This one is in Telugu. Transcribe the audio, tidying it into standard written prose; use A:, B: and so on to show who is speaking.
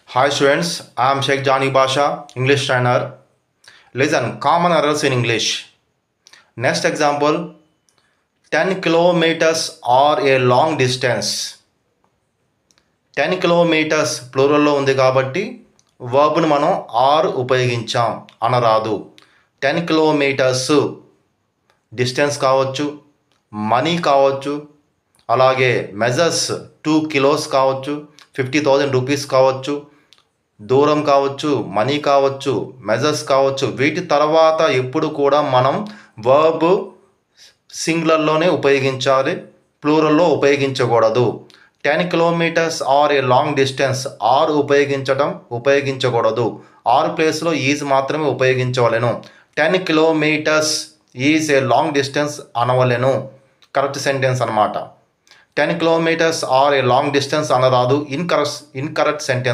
A: Hi students, I am Sheikh Jani Basha, English trainer. Listen, common errors in English. Next example, 10 kilometers are a long distance. 10 kilometers ప్లూరల్లో ఉంది కాబట్టి వర్బ్ను మనం ఆర్ ఉపయోగించాం అనరాదు. 10 కిలోమీటర్స్ డిస్టెన్స్ కావచ్చు, మనీ కావచ్చు, అలాగే మెజర్స్ 2 కిలోస్ కావచ్చు, 50,000 రూపీస్ కావచ్చు, దూరం కావచ్చు, మనీ కావచ్చు, మెజర్స్ కావచ్చు. వీటి తర్వాత ఎప్పుడు కూడా మనం వర్బ్ సింగులర్లోనే ఉపయోగించాలి, ప్లూరల్లో ఉపయోగించకూడదు. 10 kilometres are a long distance are ఉపయోగించకూడదు. ఆర్ ప్లేస్లో ఈజ్ మాత్రమే ఉపయోగించవలెను. 10 kilometres is a long distance అనవలెను. కరెక్ట్ సెంటెన్స్ అనమాట. 10 kilometres are a long distance అనరాదు. Incorrect sentence.